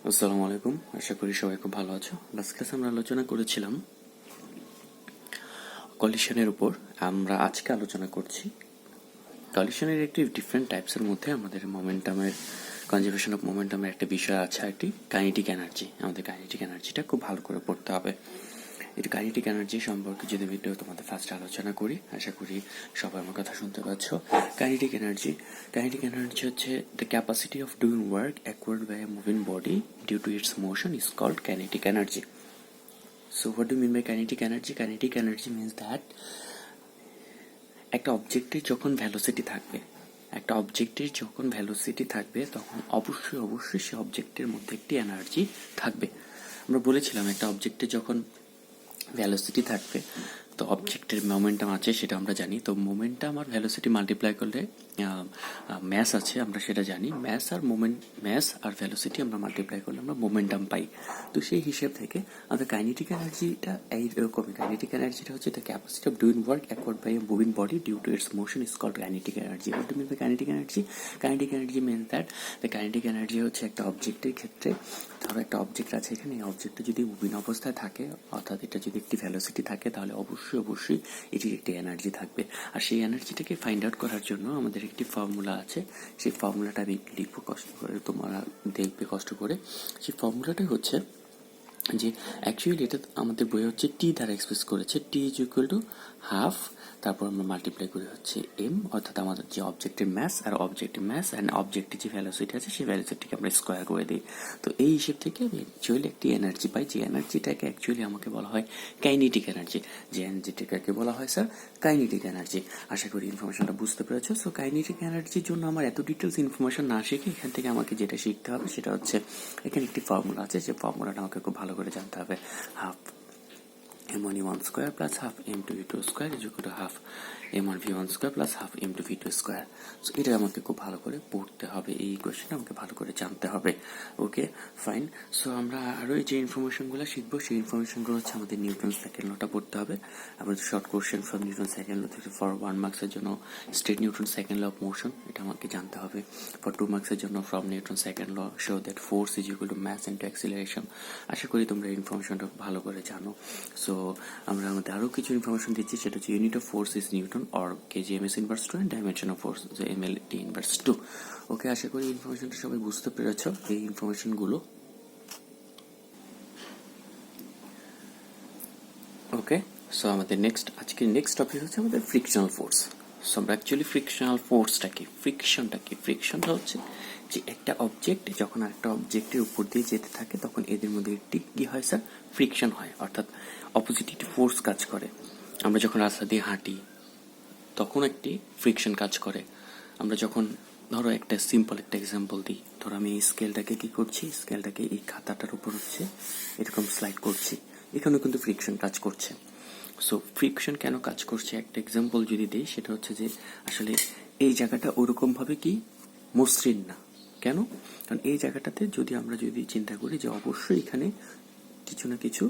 আসসালামু আলাইকুম, আশা করি সবাই খুব ভালো আছো। লাস্ট ক্লাসে আমরা আলোচনা করেছিলাম কলিশনের উপর। আমরা আজকে আলোচনা করছি কলিশনের একটি ডিফারেন্ট টাইপসের মধ্যে আমাদের মোমেন্টামের কনজারভেশন অফ মোমেন্টামের একটা বিষয় আছে, একটি কাইনেটিক এনার্জি। আমাদের কাইনেটিক এনার্জিটা খুব ভালো করে পড়তে হবে। এই কাইনেটিক এনার্জি সম্পর্কে যদি ভিডিও তোমাদের ফার্স্ট আলোচনা করি, আশা করি সবাই আমার কথা শুনতে পাচ্ছ। কাইনেটিক এনার্জি হচ্ছে the capacity of doing work acquired by a moving body due to its motion is called kinetic energy. So what do you mean by kinetic energy? Kinetic energy means that একটা অবজেক্টের যখন velocity থাকবে তখন অবশ্যই সে অবজেক্টের মধ্যে একটি energy থাকবে। আমরা বলেছিলাম একটা অবজেক্টে যখন ভ্যালোসিটি থাকবে তো অবজেক্টের মোমেন্টাম আছে সেটা আমরা জানি। তো মোমেন্টাম আর ভ্যালোসিটি মাল্টিপ্লাই করলে ম্যাস আছে, আমরা সেটা জানি। ম্যাস আর ভ্যালোসিটি আমরা মাল্টিপ্লাই করলে আমরা মোমেন্টাম পাই। তো সেই হিসেব থেকে আমাদের কাইনেটিক এনার্জিটা এইরকমই। কাইনেটিক এনার্জিটা হচ্ছে the capacity of doing work acquired by a moving body due to its motion is called kinetic energy. What do mean by kinetic energy? Kinetic energy means that the kinetic energy হচ্ছে একটা অবজেক্টের ক্ষেত্রে, ধরো একটা object আছে এখানে, এই অবজেক্টটা যদি মুভিং অবস্থায় থাকে, অর্থাৎ এটা যদি একটি ভ্যালোসিটি থাকে, তাহলে অবশ্যই এটির একটি এনার্জি থাকবে। আর সেই এনার্জিটাকে ফাইন্ড আউট করার জন্য আমাদের একটি ফর্মুলা আছে। সেই ফর্মুলাটা আমি লিখবো কষ্ট করে, তোমরা দেখবে কষ্ট করে। সেই ফর্মুলাটাই হচ্ছে যে অ্যাকচুয়ালি এটা আমাদের বইয়ে হচ্ছে টি দ্বারা এক্সপ্রেস করেছে। টি ইজ ইকুয়াল টু হাফ, তারপর আমরা মাল্টিপ্লাই করি হচ্ছে এম, অর্থাৎ আমাদের যে অবজেক্টের ম্যাস অ্যান্ড অবজেক্টের যে ভ্যালোসিটি আছে সেই ভ্যালোসিটিকে আমরা স্কোয়ার করে দিই। তো এই হিসেব থেকে আমি অ্যাকচুয়ালি একটি এনার্জি পাই, যে এনার্জিটাকে অ্যাকচুয়ালি আমাকে বলা হয় কাইনেটিক এনার্জি। যে এনার্জিটাকে বলা হয় স্যার কাইনেটিক এনার্জি। আশা করি ইনফরমেশনটা বুঝতে পেরেছো। সো কাইনেটিক এনার্জির জন্য আমার এত ডিটেলস ইনফরমেশন না শিখে এখান থেকে আমাকে যেটা শিখতে হবে সেটা হচ্ছে এখানে একটি ফর্মুলা আছে, যে ফর্মুলাটা আমাকে খুব ভালো করে জানতে হবে। Half m1 square plus half m2v2 square is equal to half m1v1 square plus half m2v2 square. So এটা আমাকে খুব ভালো করে পড়তে হবে, এই কোয়েশ্চেনটা আমাকে ভালো করে জানতে হবে। Okay fine. সো আমরা আরও যে ইনফরমেশনগুলো শিখবো সেই ইনফরমেশনগুলো হচ্ছে আমাদের নিউটন সেকেন্ড লটা পড়তে হবে। আমাদের short question from Newton second law থেকে ফর 1 মার্কসের জন্য state Newton second law of motion, এটা আমাকে জানতে হবে। ফর 2 মার্কসের জন্য from Newton second law show that force is equal to mass into acceleration. আশা করি তোমরা এই ইনফরমেশনটা ভালো করে জানো। সো আমরা আমাদের আরও কিছু ইনফরমেশন দিচ্ছি, সেটা হচ্ছে unit of force is newton or kg m s inverse 2 and dimension of force M L T inverse 2। Okay, আশা করি ইনফরমেশনটা সবাই বুঝতে পেরেছ। এই ইনফরমেশনগুলো ওকে। সো আমাদের আজকের নেক্সট টপিক হচ্ছে আমাদের ফ্রিকশনাল ফোর্স। সো আমরা অ্যাকচুয়ালি ফ্রিকশনাল ফোর্সটা কি, ফ্রিকশনটা হচ্ছে যে একটা অবজেক্ট যখন আরেকটা অবজেক্টের উপর দিয়ে যেতে থাকে তখন এদের মধ্যে একটি কি হয় স্যার, ফ্রিকশন হয়, অর্থাৎ অপোজিট একটি ফোর্স কাজ করে। আমরা যখন রাস্তা দিয়ে হাঁটি তখন একটি ফ্রিকশন কাজ করে। আমরা যখন ধরো একটা সিম্পল একটা এক্সাম্পল দিই, ধরো আমি এই স্কেলটাকে কি করছি, স্কেলটাকে এই খাতাটার উপর হচ্ছে এরকম স্লাইড করছি, এখানেও কিন্তু ফ্রিকশন কাজ করছে। সো ফ্রিকশন কেন কাজ করছে একটা এক্সাম্পল যদি দিই, সেটা হচ্ছে যে আসলে এই জায়গাটা ওরকমভাবে কি মসৃণ না। কেন? কারণ এই জায়গাটাতে আমরা যদি চিন্তা করি যে অবশ্যই এখানে কিছু না কিছু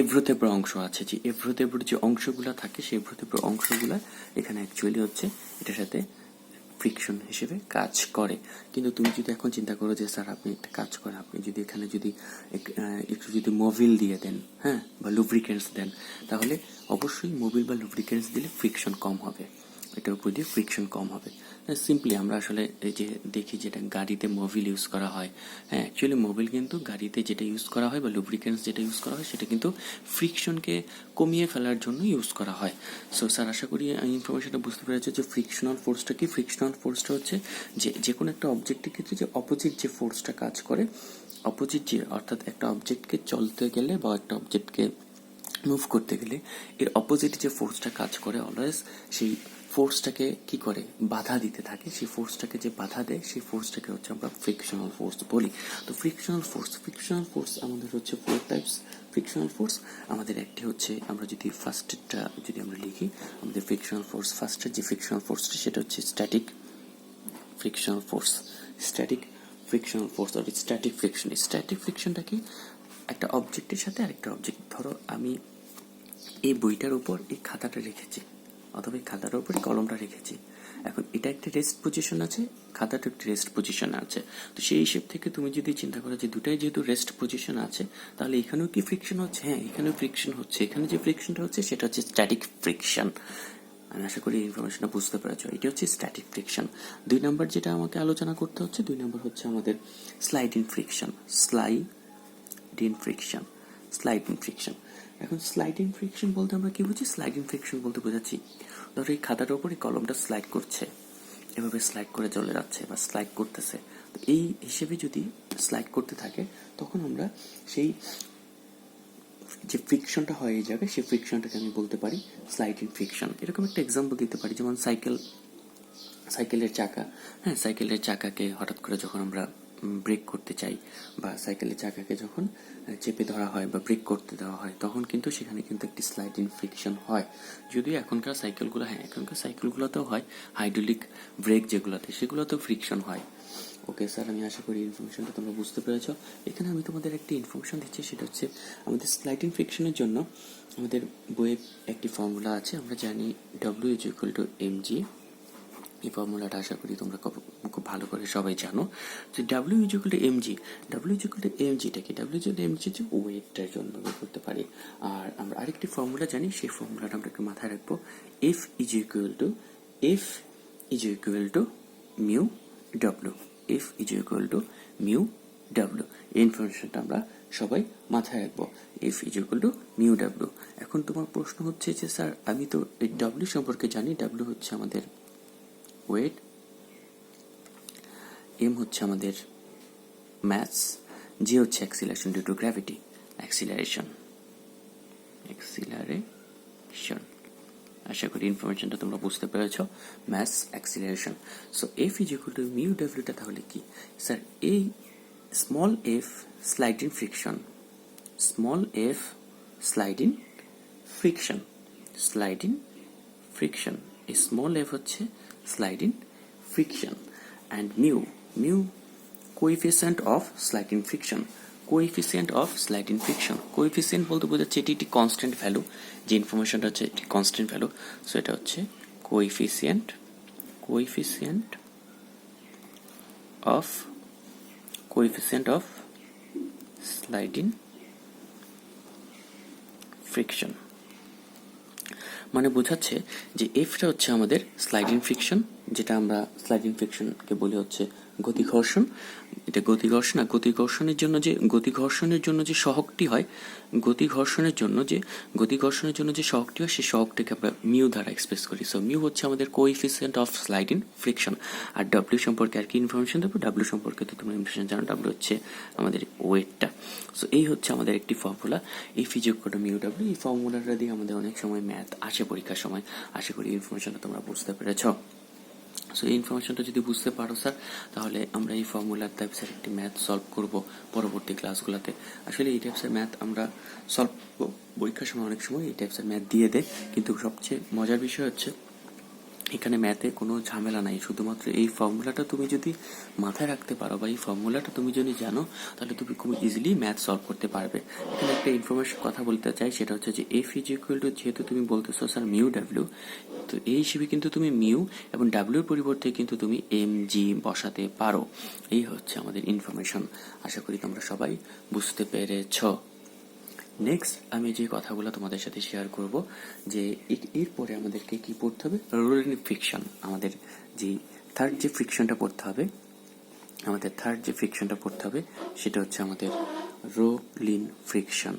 এভ্রোতেব্র অংশ আছে, যে এভ্রোতেব্র যে অংশগুলো থাকে সেই এভ্রোতেব্র অংশগুলো এখানে অ্যাকচুয়ালি হচ্ছে এটার সাথে ফ্রিকশন হিসেবে কাজ করে। কিন্তু তুমি যদি এখন চিন্তা করো যে স্যার আপনি একটা কাজ করেন, আপনি যদি এখানে যদি একটু যদি মোবিল দিয়ে দেন, হ্যাঁ, বা লুব্রিকেন্টস দেন, তাহলে অবশ্যই মোবিল বা লুব্রিকেন্টস দিলে ফ্রিকশন কম হবে, এটার উপর দিয়ে ফ্রিকশন কম হবে। সিম্পলি আমরা আসলে এই যে দেখি যেটা গাড়িতে মোবিল ইউজ করা হয়, হ্যাঁ, অ্যাকচুয়ালি মোবিল কিন্তু গাড়িতে যেটা ইউজ করা হয় বা লুব্রিকেন্টস যেটা ইউজ করা হয় সেটা কিন্তু ফ্রিকশনকে কমিয়ে ফেলার জন্য ইউজ করা হয়। সো স্যার আশা করি ইনফরমেশনটা বুঝতে পেরেছে যে ফ্রিকশনাল ফোর্সটা কি। ফ্রিকশনাল ফোর্সটা হচ্ছে যে কোনো একটা অবজেক্টের ক্ষেত্রে যে অপোজিট যে ফোর্সটা কাজ করে, অর্থাৎ একটা অবজেক্টকে চলতে গেলে বা একটা অবজেক্টকে মুভ করতে গেলে এর অপোজিট যে ফোর্সটা কাজ করে অলওয়েজ সেই ফোর্সটাকে কি করে বাধা দিতে থাকে। সেই ফোর্সটাকে যে বাধা দেয় সেই ফোর্সটাকে হচ্ছে আমরা ফ্রিকশনাল ফোর্স বলি। তো ফ্রিকশনাল ফোর্স আমাদের হচ্ছে 4 টাইপস ফ্রিকশনাল ফোর্স। আমাদের একটি হচ্ছে, আমরা যদি ফার্স্টটা যদি আমরা লিখি, আমাদের ফ্রিকশনাল ফোর্স ফার্স্টের যে ফ্রিকশনাল ফোর্সটা সেটা হচ্ছে স্ট্যাটিক ফ্রিকশনাল ফোর্স আর স্ট্যাটিক ফ্রিকশন। স্ট্যাটিক ফ্রিকশনটা কি, একটা অবজেক্টের সাথে আরেকটা অবজেক্ট, ধরো আমি এই বইটার উপর এই খাতাটা রেখেছি অথবা এই খাতাটার উপর কলমটা রেখেছি, এখন এটা একটা রেস্ট পজিশন আছে, খাতাটা একটা রেস্ট পজিশন আছে। তো সেই হিসেব থেকে তুমি যদি চিন্তা করো যে দুটাই যেহেতু রেস্ট পজিশন আছে, তাহলে এখানেও কি ফ্রিকশন হচ্ছে? হ্যাঁ, এখানেও ফ্রিকশন হচ্ছে। এখানে যে ফ্রিকশনটা হচ্ছে সেটা হচ্ছে স্ট্যাটিক ফ্রিকশন। আমি আশা করি ইনফরমেশনটা বুঝতে পেরেছো। এটি হচ্ছে স্ট্যাটিক ফ্রিকশন। 2 নম্বর যেটা আমাকে আলোচনা করতে হচ্ছে, 2 নম্বর হচ্ছে আমাদের স্লাইডিং ফ্রিকশন। Sliding friction. এখন স্লাইডিং ফ্রিকশন বলতে আমরা কি বুঝি? স্লাইডিং ফ্রিকশন বলতে বোঝাচ্ছি, ধরো এই খাতাটার উপর এই কলমটা স্লাইড করছে, এভাবে স্লাইড করে চলে যাচ্ছে বা স্লাইড করতেছে। তো এই হিসেবে যদি স্লাইড করতে থাকে, তখন আমরা সেই যে ফ্রিকশনটা হয়ে যাবে, সেই ফ্রিকশনটাকে আমি বলতে পারি স্লাইডিং ফ্রিকশন। এরকম একটা এক্সাম্পল দিতে পারি, যেমন সাইকেলের চাকা। হ্যাঁ, সাইকেলের চাকাকে হঠাৎ করে যখন আমরা ব্রেক করতে চাই, বা সাইকেলের চাকাকে যখন চেপে ধরা হয় বা ব্রেক করতে দেওয়া হয়, তখন কিন্তু সেখানে কিন্তু একটি স্লাইডিং ফ্রিকশন হয়। যদিও এখনকার সাইকেলগুলোতেও হয়, হাইড্রোলিক ব্রেক যেগুলোতে, সেগুলোতেও ফ্রিকশন হয়। ওকে স্যার, আমি আশা করি ইনফরমেশনটা তোমরা বুঝতে পেরেছ। এখানে আমি তোমাদের একটি ইনফরমেশন দিচ্ছি, সেটা হচ্ছে আমাদের স্লাইডিং ফ্রিকশনের জন্য আমাদের বইয়ে একটি ফর্মুলা আছে। আমরা জানি W=mg। এই ফর্মুলাটা আশা করি তোমরা খুব ভালো করে সবাই জানো যে W=mg কি? W=mg হচ্ছে ওয়েটটার জন্য বের করতে পারি। আর আমরা আরেকটি ফর্মুলা জানি, সেই ফর্মুলাটা আমরা একটু মাথায় রাখবো। F=μW। F=μW। এই ইনফরমেশনটা আমরা সবাই মাথায় রাখবো। F=μW। এখন তোমার প্রশ্ন হচ্ছে যে স্যার, আমি তো এই W সম্পর্কে জানি। W হচ্ছে আমাদের ওয়েট, M হচ্ছে আমাদের ম্যাস, G হচ্ছে acceleration due to gravity. Acceleration. আশা করি ইনফরমেশনটা তোমরা বুঝতে পেরেছো। Mass, acceleration. সো F=μW টা তাহলে কি? স্যার, এই স্মল f স্লাইডিং ফ্রিকশন, এই স্মল f হচ্ছে sliding friction. And mu coefficient of sliding friction. Coefficient বলতে বোঝাচ্ছে এটি একটি কনস্ট্যান্ট ভ্যালু। যে ইনফরমেশনটা হচ্ছে একটি কনস্ট্যান্ট ভ্যালু। সো এটা হচ্ছে কোএফিসিয়েন্ট অফ স্লাইডিং ফ্রিকশন। মানে বোঝাচ্ছে যে এফটা হচ্ছে আমাদের স্লাইডিং ফ্রিকশন, যেটা আমরা স্লাইডিং ফ্রিকশনকে বলি হচ্ছে গতিঘর্ষণ। এটা গতিঘর্ষণ। আর গতিঘর্ষণের জন্য যে সহগটি হয়, সেই সহগটিকে আমরা মিউ দ্বারা এক্সপ্রেস করি। সো মিউ হচ্ছে আমাদের কোএফিসিয়েন্ট অফ স্লাইডিং ফ্রিকশন। আর ডব্লিউ সম্পর্কে আর কি ইনফরমেশন দেবো? ডব্লিউ সম্পর্কে তো তোমরা ইনফরমেশন জানো, ডব্লিউ হচ্ছে আমাদের ওয়েটটা। সো এই হচ্ছে আমাদের একটি ফর্মুলা, F=μW। এই ফর্মুলাটা দিয়ে আমাদের অনেক সময় ম্যাথ আসে পরীক্ষার সময়। আশা করি ইনফরমেশনটা তোমরা বুঝতে পেরেছ। সো এই ইনফরমেশনটা যদি বুঝতে পারো স্যার, তাহলে আমরা এই ফর্মুলার টাইপসের একটি ম্যাথ সলভ করব পরবর্তী ক্লাসগুলোতে। আসলে এই টাইপসের ম্যাথ আমরা সলভ পরীক্ষার সময় অনেক সময় এই টাইপসের ম্যাথ দিয়ে দেয়, কিন্তু সবচেয়ে মজার বিষয় হচ্ছে এখানে ম্যাথে কোনো ঝামেলা নাই। শুধুমাত্র এই ফর্মুলাটা তুমি যদি মাথায় রাখতে পারো বা এই ফর্মুলাটা তুমি যদি জানো, তাহলে তুমি খুব ইজিলি ম্যাথ সলভ করতে পারবে। এখানে একটা ইনফরমেশন কথা বলতে চাই, সেটা হচ্ছে যে F=, যেহেতু তুমি বলতেছো স্যার μW, তো এই হিসেবে কিন্তু তুমি মিউ এবং ডাব্লিউর পরিবর্তে কিন্তু তুমি mg বসাতে পারো। এই হচ্ছে আমাদের ইনফরমেশন। আশা করি তোমরা সবাই বুঝতে পেরেছ। নেক্সট আমি যে কথাগুলো তোমাদের সাথে শেয়ার করব, যে এরপরে আমাদেরকে কি পড়তে হবে? Rolling friction. আমাদের যে থার্ড যে ফ্রিকশনটা পড়তে হবে, সেটা হচ্ছে আমাদের rolling friction.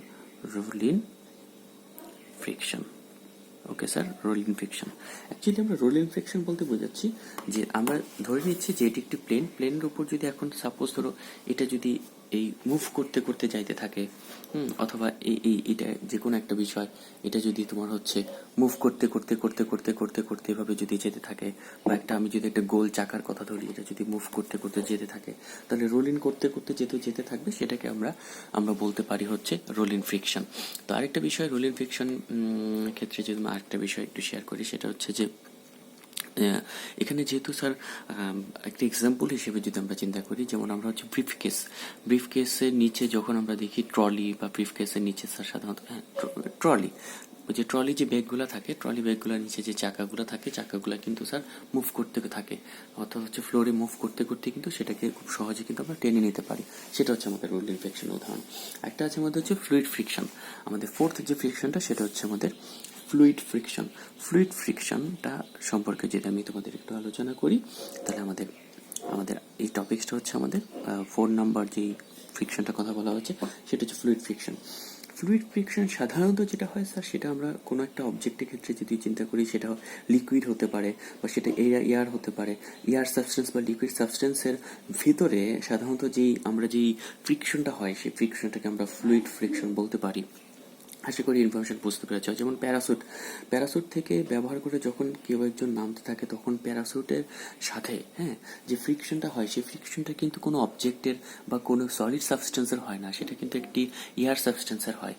Okay sir, rolling friction. Actually আমরা রোলিং ফ্রিকশন বলতে বোঝাচ্ছি যে আমরা ধরে নিচ্ছি যে এটি একটি প্লেনের উপর যদি এখন সাপোজ ধরো এটা যদি এই মুভ করতে করতে যাইতে থাকে, অথবা এটা যে কোনো একটা বিষয়, এটা যদি তোমার হচ্ছে মুভ করতে এভাবে যদি যেতে থাকে, বা আমি যদি একটা গোল চাকার কথা ধরি, এটা যদি মুভ করতে যেতে থাকে, তাহলে রোলিং করতে যেতে থাকবে, সেটাকে আমরা বলতে পারি হচ্ছে রোলিং ফ্রিকশন। তো আরেকটা বিষয় রোলিং ফ্রিকশন ক্ষেত্রে যদি আমি আরেকটা বিষয় একটু শেয়ার করি, সেটা হচ্ছে যে এখানে যেহেতু স্যার একটা এক্সাম্পল হিসেবে যদি আমরা চিন্তা করি, যেমন আমরা হচ্ছে ব্রিফকেসের নিচে যখন আমরা দেখি ট্রলি, বা ব্রিফকেসের নিচে স্যার সাধারণত ট্রলি ওই যে ট্রলি যে ব্যাগগুলো থাকে, ট্রলি ব্যাগগুলোর নিচে যে চাকাগুলো থাকে, চাকাগুলো কিন্তু স্যার মুভ করতে থাকে, অর্থাৎ হচ্ছে ফ্লোরে মুভ করতে করতে কিন্তু সেটাকে খুব সহজে কিন্তু আমরা টেনে নিতে পারি। সেটা হচ্ছে আমাদের রোল ইনফেকশন উদাহরণ। একটা আছে আমাদের হচ্ছে ফ্লুইড ফ্রিকশন। আমাদের ফোর্থ যে ফ্রিকশনটা সেটা হচ্ছে আমাদের ফ্লুইড ফ্রিকশন। ফ্লুইড ফ্রিকশনটা সম্পর্কে যদি আমি তোমাদের একটু আলোচনা করি, তাহলে আমাদের আমাদের এই টপিকসটা হচ্ছে আমাদের 4 নাম্বার যেই ফ্রিকশনটা কথা বলা হচ্ছে সেটা হচ্ছে ফ্লুইড ফ্রিকশন। ফ্লুইড ফ্রিকশন সাধারণত যেটা হয় স্যার, সেটা আমরা কোনো একটা অবজেক্টের ক্ষেত্রে যদি চিন্তা করি, সেটা লিকুইড হতে পারে বা সেটা এয়ার হতে পারে। এয়ার সাবস্টেন্স বা লিকুইড সাবস্টেন্সের ভিতরে সাধারণত আমরা যেই ফ্রিকশনটা হয়, সেই ফ্রিকশনটাকে আমরা ফ্লুইড ফ্রিকশন বলতে পারি। আশা করি ইনফরমেশন বুঝতে পেরেছ। যেমন প্যারাসুট থেকে ব্যবহার করে যখন কেউ একজন নামতে থাকে, তখন প্যারাসুটের সাথে যে ফ্রিকশনটা হয়, সেই ফ্রিকশনটা কিন্তু কোনো অবজেক্টের বা কোনো সলিড সাবস্টেন্সের হয় না, সেটা কিন্তু একটি এয়ার সাবস্টেন্সের হয়।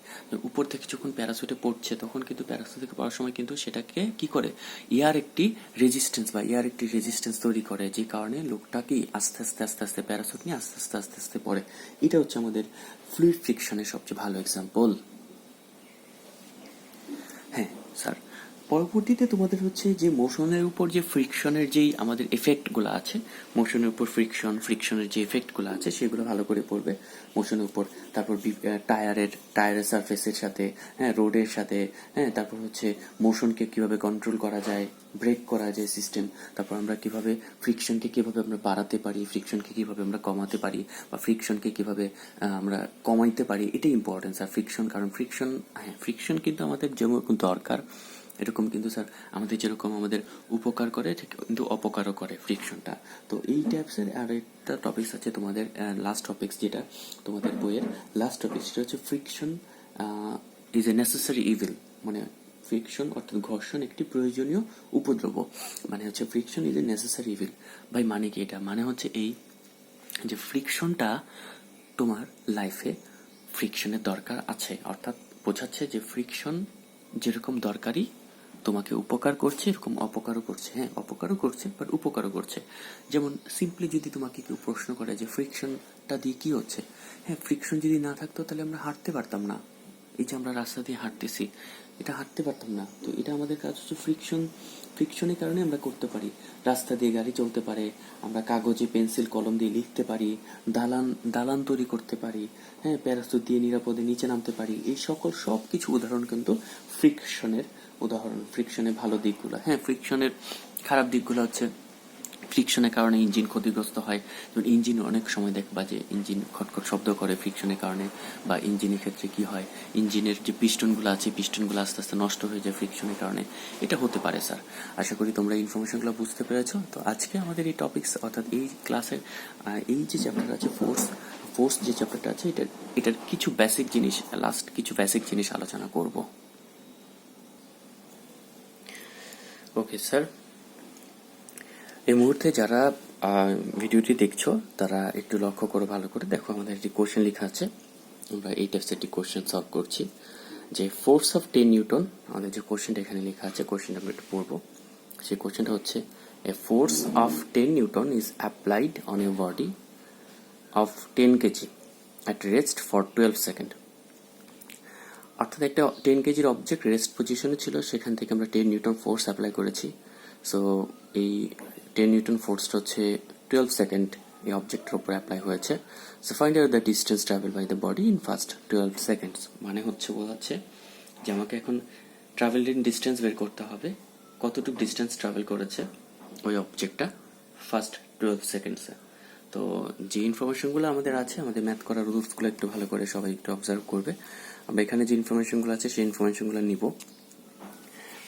উপর থেকে যখন প্যারাসুটে পড়ছে, তখন কিন্তু প্যারাসুট থেকে পড়ার সময় কিন্তু সেটাকে কি করে, এয়ার একটি রেজিস্ট্যান্স তৈরি করে, যে কারণে লোকটাকে আস্তে আস্তে প্যারাসুট নিয়ে আস্তে আস্তে পড়ে। এটা হচ্ছে আমাদের ফ্লুইড ফ্রিকশনের সবচেয়ে ভালো এক্সাম্পল। হ্যাঁ স্যার, পরবর্তীতে তোমাদের হচ্ছে যে মোশনের উপর যে ফ্রিকশনের যেই আমাদের এফেক্টগুলো আছে, মোশনের উপর ফ্রিকশনের যে এফেক্টগুলো আছে সেগুলো ভালো করে পড়বে মোশনের উপর। তারপর টায়ারের সারফেসের সাথে, রোডের সাথে, তারপর হচ্ছে মোশনকে কিভাবে কন্ট্রোল করা যায়, ব্রেক করা যায় সিস্টেম। তারপর আমরা কিভাবে ফ্রিকশনকে কিভাবে আমরা বাড়াতে পারি, ফ্রিকশনকে কিভাবে আমরা কমাতে পারি, বা ফ্রিকশনকে কিভাবে আমরা কমাইতে পারি, এটাই ইম্পর্টেন্ট স্যার ফ্রিকশন। কারণ ফ্রিকশন কিন্তু আমাদের যেমন দরকার, এরকম কিন্তু স্যার আমাদের যেরকম আমাদের উপকার করে, ঠিক কিন্তু অপকারও করে ফ্রিকশনটা। তো এই টাইপসের আরেকটা টপিকস আছে তোমাদের, লাস্ট টপিকস যেটা তোমাদের বইয়ের লাস্ট টপিক, সেটা হচ্ছে friction is a necessary evil. মানে ফ্রিকশন অর্থাৎ ঘর্ষণ একটি প্রয়োজনীয় উপদ্রব। মানে হচ্ছে friction is a necessary evil. ভাই মানে কি এটা? মানে হচ্ছে এই যে ফ্রিকশনটা তোমার লাইফে ফ্রিকশনের দরকার আছে, অর্থাৎ বোঝাচ্ছে যে ফ্রিকশন যেরকম দরকারি তোমাকে উপকার করছে, এরকম অপকারও করছে। অপকারও করছে বাট উপকারও করছে। যেমন সিম্পলি যদি তোমাকে কেউ প্রশ্ন করে যে ফ্রিকশনটা দিয়ে কি হচ্ছে, ফ্রিকশন যদি না থাকতো তাহলে আমরা হাঁটতে পারতাম না। এই যে আমরা রাস্তা দিয়ে হাঁটতেছি, এটা হাঁটতে পারতাম না। তো এটা আমাদের কাজ হচ্ছে ফ্রিকশনের কারণে আমরা করতে পারি। রাস্তা দিয়ে গাড়ি চলতে পারে, আমরা কাগজে পেন্সিল কলম দিয়ে লিখতে পারি, দালান তৈরি করতে পারি, প্যারাসুট দিয়ে নিরাপদে নিচে নামতে পারি। এই সব কিছু উদাহরণ কিন্তু ফ্রিকশনের উদাহরণ। ফ্রিকশনের ভালো দিকগুলো, ফ্রিকশনের খারাপ দিকগুলো হচ্ছে ফ্রিকশনের কারণে ইঞ্জিন ক্ষতিগ্রস্ত হয়। যেমন ইঞ্জিন অনেক সময় দেখবা যে ইঞ্জিন খটখট শব্দ করে ফ্রিকশনের কারণে। বা ইঞ্জিনের ক্ষেত্রে কি হয়, ইঞ্জিনের যে পিস্টনগুলো আছে, পিস্টনগুলো আস্তে আস্তে নষ্ট হয়ে যায় ফ্রিকশনের কারণে। এটা হতে পারে স্যার। আশা করি তোমরা ইনফরমেশনগুলো বুঝতে পেরেছো। তো আজকে আমাদের এই টপিকস অর্থাৎ এই ক্লাসের এই যে চ্যাপ্টার আছে ফোর্স যে চ্যাপ্টারটা আছে, এটার কিছু বেসিক জিনিস আলোচনা করব। ওকে স্যার, এই মুহূর্তে যারা ভিডিওটি দেখছো তারা একটু লক্ষ্য করো, ভালো করে দেখো। আমাদের একটি কোশ্চেন লেখা আছে, আমরা এই টাইপসের একটি কোশ্চেন সলভ করছি যে ফোর্স অফ 10 নিউটন। আমাদের যে কোশ্চেনটা এখানে লেখা আছে, কোশ্চেনটা আমরা একটু পড়বো। সেই কোশ্চেনটা হচ্ছে এ force of 10 Newton is applied on a body of 10 KG at rest for 12 second. অর্থাৎ একটা 10 কেজির অবজেক্ট রেস্ট পজিশনে ছিল, সেখান থেকে আমরা 10 নিউটন ফোর্স অ্যাপ্লাই করেছি। সো এই 10 নিউটন ফোর্সটা হচ্ছে 12 সেকেন্ড এই অবজেক্টের উপর অ্যাপ্লাই হয়েছে। So find out the distance travel by the body in first 12 seconds. মানে বোঝাচ্ছে যে আমাকে এখন ট্রাভেলিং ডিস্টেন্স বের করতে হবে, কতটুকু ডিস্টেন্স ট্রাভেল করেছে ওই অবজেক্টটা ফার্স্ট 12 সেকেন্ডসে। তো যে ইনফরমেশনগুলো আমাদের আছে, আমাদের ম্যাথ করার রুলসগুলো একটু ভালো করে সবাই একটু অবজার্ভ করবে। আমরা এখানে যে ইনফরমেশনগুলো আছে সেই ইনফরমেশনগুলো নিব।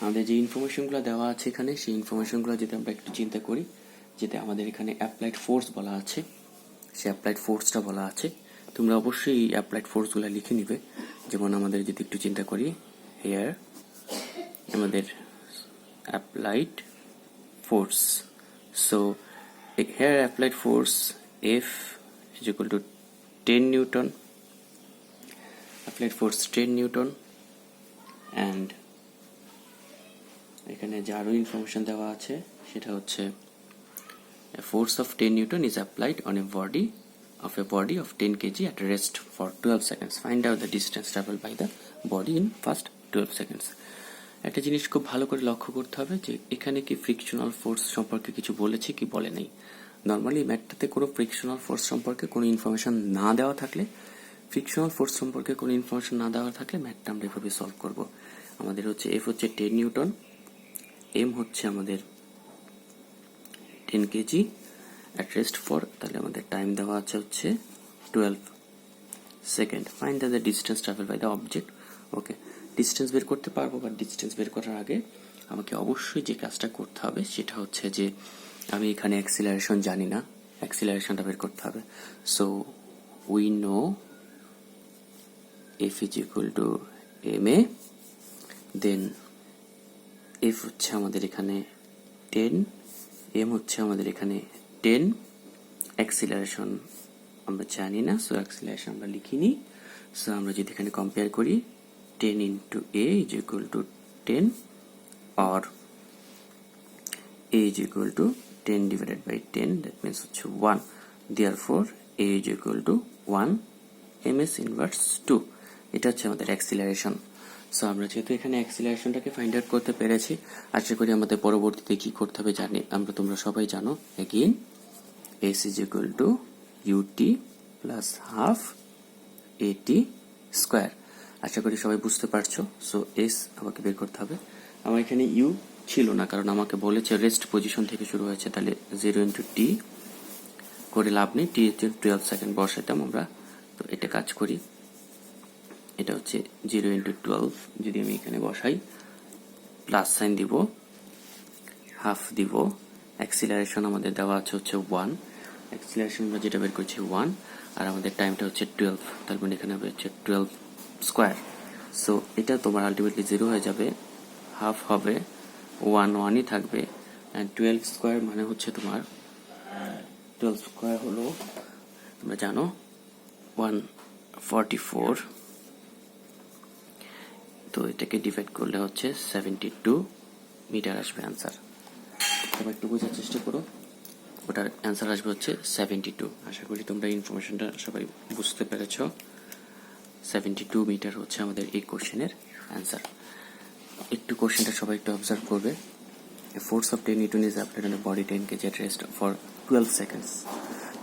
আমাদের যে ইনফরমেশনগুলো দেওয়া আছে এখানে, সেই ইনফরমেশনগুলো যদি আমরা একটু চিন্তা করি, যেটা আমাদের এখানে অ্যাপ্লাইড ফোর্স বলা আছে, সে অ্যাপ্লাইড ফোর্সটা বলা আছে, তোমরা অবশ্যই এই অ্যাপ্লাইড ফোর্সগুলো লিখে নিবে। যেমন আমাদের যদি একটু চিন্তা করি, হেয়ার আমাদের applied force. So here applied force F is equal to 10 Newton, applied force 10 Newton, and এখানে যে আরো ইনফরমেশন দেওয়া আছে সেটা হচ্ছে a force of 10 Newton is applied on a body of 10 kg at rest for 12 seconds. Find out the distance traveled by the body in first 12 seconds. একটা জিনিস খুব ভালো করে লক্ষ্য করতে হবে যে এখানে কি ফ্রিকশনাল ফোর্স সম্পর্কে কিছু বলেছে কি বলে নেই। নর্মালি ম্যাথটাতে কোনো ফ্রিকশনাল ফোর্স সম্পর্কে কোনো ইনফরমেশন না দেওয়া থাকলে ম্যাথটা আমরা এভাবে সলভ করব। আমাদের হচ্ছে এফ হচ্ছে 10 নিউটন, এম হচ্ছে আমাদের 10 কেজি অ্যাট রেস্ট ফর, তাহলে আমাদের টাইম দেওয়া আছে হচ্ছে 12 second. Find the distance travel by the object. Okay, distance বের করতে পারবো, বাট ডিস্টেন্স বের করার আগে আমাকে অবশ্যই যে কাজটা করতে হবে সেটা হচ্ছে যে আমি এখানে অ্যাক্সিলারেশন জানি না, অ্যাক্সিলারেশনটা বের করতে হবে। So we know F is equal to m a, then F হচ্ছে আমাদের এখানে 10, এম হচ্ছে আমাদের এখানে 10, অ্যাক্সিলারেশন আমরা জানি না, সো অ্যাক্সিলারেশন আমরা লিখিনি। সো আমরা যদি এখানে কম্পেয়ার করি 10 into a is equal to 10 or a is equal to 10 divided by 10, that means হচ্ছে 1, therefore a is equal to 1 ms inverse 2। এটা হচ্ছে আমাদের অ্যাক্সিলারেশন। সো আমরা যেহেতু এখানে অ্যাক্সিলারেশনটাকে ফাইন্ড আউট করতে পেরেছি, আশা করি আমাদের পরবর্তীতে কি করতে হবে জানি তোমরা সবাই জানো। Again s is equal to ut plus half at square. আশা করি সবাই বুঝতে পারছো। সো এস আমাকে বের করতে হবে। আমার এখানে ইউ ছিল না, কারণ আমাকে বলেছে রেস্ট পজিশন থেকে শুরু হয়েছে, তাহলে 0 into t করে লাভ নেই, t 12 সেকেন্ড বসাইতাম আমরা। তো এটা কাজ করি, এটা হচ্ছে 0 into 12, যদি আমি এখানে বসাই প্লাস সাইন দিব, হাফ দিব, অ্যাক্সিলারেশন আমাদের দেওয়া আছে হচ্ছে 1, অ্যাক্সিলারেশন আমরা যেটা বের করছি 1, আর আমাদের টাইমটা হচ্ছে 12, তার মানে এখানে হচ্ছে 12 স্কোয়ার। সো এটা তোমার আলটিমেটলি 0 হয়ে যাবে, হাফ হবে 1ই থাকবে, অ্যান্ড 12 স্কোয়ার মানে হচ্ছে তোমার 12 স্কোয়ার হলো তোমরা জানো 144। তো এটাকে ডিভাইড করলে হচ্ছে 72 মিটার আসবে অ্যান্সার। তবে একটু বোঝার চেষ্টা করো, ওটার অ্যান্সার আসবে হচ্ছে 72। আশা করি তোমরা ইনফরমেশনটা সবাই বুঝতে পেরেছ। 72 মিটার হচ্ছে আমাদের এই কোশ্চেনের অ্যান্সার। একটু কোশ্চেনটা সবাই একটু অবজার্ভ করবে। A force of 10 Newton is applied on a body 10 kg at rest for 12 seconds.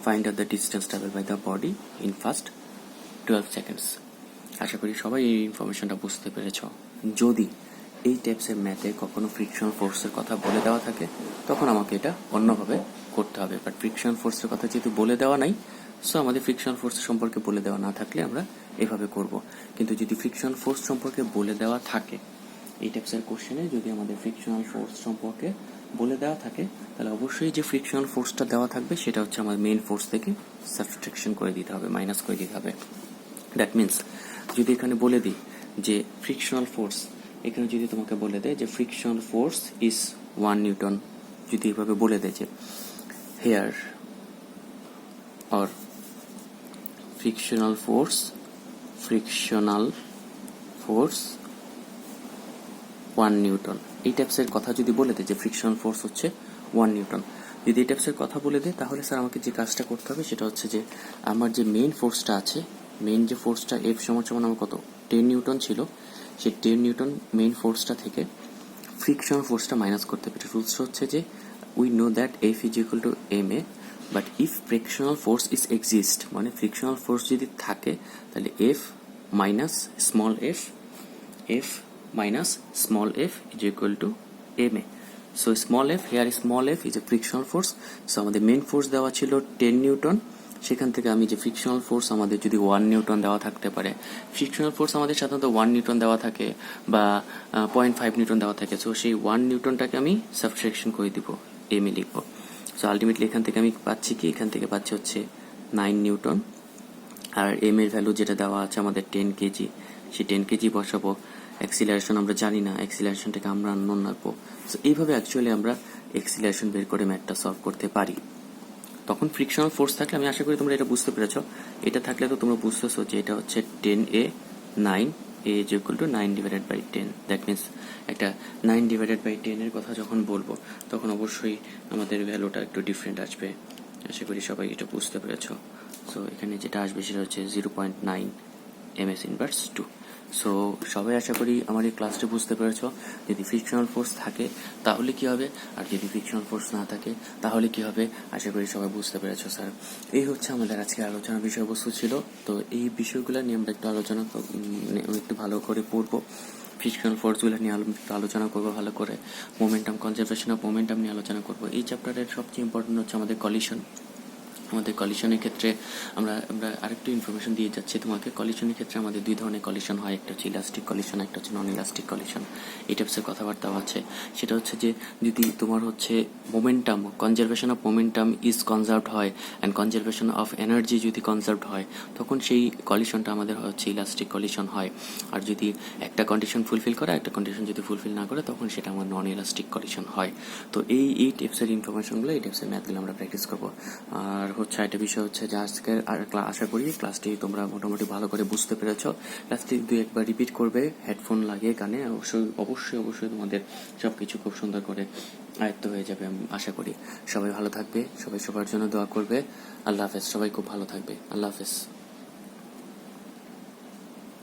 Find out the distance traveled by the body in first 12 seconds. আশা করি সবাই এই ইনফরমেশনটা বুঝতে পেরেছ। যদি এই টাইপসের ম্যাথে কখনো ফ্রিকশন ফোর্সের কথা বলে দেওয়া থাকে তখন আমাকে এটা অন্যভাবে করতে হবে, বাট ফ্রিকশন ফোর্সের কথা যেহেতু বলে দেওয়া নাই, সো আমাদের ফ্রিকশন ফোর্স সম্পর্কে বলে দেওয়া না থাকলে আমরা এভাবে করব। কিন্তু যদি ফ্রিকশন ফোর্স সম্পর্কে বলে দেওয়া থাকে, এই টাইপসের কোশ্চেনে যদি আমাদের ফ্রিকশনাল ফোর্স সম্পর্কে বলে দেওয়া থাকে, তাহলে অবশ্যই যে ফ্রিকশনাল ফোর্সটা দেওয়া থাকবে সেটা হচ্ছে আমাদের মেইন ফোর্স থেকে সাবট্রাকশন করে দিতে হবে, মাইনাস করে দিতে হবে। দ্যাট মিনস যদি এখানে বলে দিই যে ফ্রিকশনাল ফোর্স, এখানে যদি তোমাকে বলে দেয় যে ফ্রিকশনাল ফোর্স ইজ 1 নিউটন, যদি এভাবে বলে দেয় যে here or frictional force 1 newton, এই টাইপসের কথা যদি বলে দেয় যে ফ্রিকশনাল ফোর্স হচ্ছে 1 নিউটন, যদি এই টাইপসের কথা বলে দেয় তাহলে স্যার আমাকে যে কাজটা করতে হবে সেটা হচ্ছে যে আমার যে মেইন ফোর্সটা আছে, মেইন যে ফোর্সটা এফ সমান আমার কত 10 নিউটন ছিল, সেই 10 নিউটন মেইন ফোর্সটা থেকে ফ্রিকশনাল ফোর্সটা মাইনাস করতে হবে। রুলসটা হচ্ছে যে we know that F is equal to m a, but if frictional force is exist, মানে ফ্রিকশনাল ফোর্স যদি থাকে তাহলে F minus small F, F minus small f is equal to ma. So small f, here small f is a frictional force. So আমাদের main force দেওয়া ছিল 10 Newton, সেখান থেকে আমি যে ফ্রিকশনাল ফোর্স আমাদের যদি 1 নিউটন দেওয়া থাকতে পারে, ফ্রিকশনাল ফোর্স আমাদের সাধারণত 1 নিউটন দেওয়া থাকে বা 0.5 নিউটন দেওয়া থাকে, সো সেই 1 নিউটনটাকে আমি সাবট্রাকশন করে দিব, এম এ লিখবো। সো আলটিমেটলি এখান থেকে আমি পাচ্ছি কি, এখান থেকে পাচ্ছি হচ্ছে 9 নিউটন, আর এম এর ভ্যালু যেটা দেওয়া আছে আমাদের 10 কেজি, সেই 10 কেজি বসাবো। অ্যাক্সিলারেশন আমরা জানি না, অ্যাক্সিলারেশনটাকে আমরা আননোন রাখবো। সো এইভাবে অ্যাকচুয়ালি আমরা অ্যাক্সিলারেশন বের করে ম্যাথটা সলভ করতে পারি। তখন ফ্রিকশনাল ফোর্স থাকলে, আমি আশা করি তোমরা এটা বুঝতে পেরেছো, এটা থাকলে তো তোমরা বুঝতেছো যে এটা হচ্ছে 10a 9 a is equal to 9 divided by 10, that means একটা 9 divided by 10 এর কথা যখন বলবো তখন অবশ্যই আমাদের ভ্যালুটা একটু ডিফারেন্ট আসবে। আশা করি সবাই এটা বুঝতে পেরেছো। সো এখানে যেটা আসবে সেটা হচ্ছে 0.9 ms ইনভার্স 2। সো সবাই আশা করি আমার এই ক্লাসটি বুঝতে পেরেছ। যদি ফ্রিকশনাল ফোর্স থাকে তাহলে কি হবে, আর যদি ফ্রিকশনাল ফোর্স না থাকে তাহলে কি হবে, আশা করি সবাই বুঝতে পেরেছ স্যার। এই হচ্ছে আমাদের আজকে আলোচনার বিষয়বস্তু ছিল। তো এই বিষয়গুলো নিয়ে আমরা একটু একটু ভালো করে পড়বো। ফ্রিকশনাল ফোর্সগুলো নিয়ে একটু আলোচনা করবো ভালো করে। মোমেন্টাম, কনজারভেশন অফ মোমেন্টাম নিয়ে আলোচনা করবো। এই চ্যাপ্টারের সবচেয়ে ইম্পর্টেন্ট হচ্ছে আমাদের কলিশন। আমাদের কলিশনের ক্ষেত্রে আমরা আরেকটু ইনফরমেশন দিয়ে যাচ্ছি তোমাকে। কলিশনের ক্ষেত্রে আমাদের দুই ধরনের কলিশন হয়, একটা হচ্ছে ইলাস্টিক কলিশন, একটা হচ্ছে নন ইলাস্টিক কলিশন। এই টাইপসের কথাবার্তাও আছে। সেটা হচ্ছে যে যদি তোমার হচ্ছে momentum, conservation of momentum is conserved হয় অ্যান্ড কনজারভেশন অফ এনার্জি যদি কনজার্ভড হয়, তখন সেই কলিশনটা আমাদের হচ্ছে ইলাস্টিক কলিশন হয়। আর যদি একটা কন্ডিশন ফুলফিল করে, একটা কন্ডিশন যদি ফুলফিল না করে, তখন সেটা আমার নন ইলাস্টিক কলিশন হয়। তো এই টাইপসের ইনফরমেশনগুলো, এই টাইপসের ম্যাথগুলো আমরা প্র্যাকটিস করবো। আর একটা বিষয় হচ্ছে যে আজকের আশা করি ক্লাসটি তোমরা মোটামুটি ভালো করে বুঝতে পেরেছ। ক্লাসটি 2-1 বার রিপিট করবে হেডফোন লাগিয়ে কানে। অবশ্যই তোমাদের সব কিছু খুব সুন্দর করে আয়ত্ত হয়ে যাবে আমি আশা করি। সবাই ভালো থাকবে, সবাই সবার জন্য দোয়া করবে। আল্লাহ হাফেজ। সবাই খুব ভালো থাকবে। আল্লাহ হাফেজ।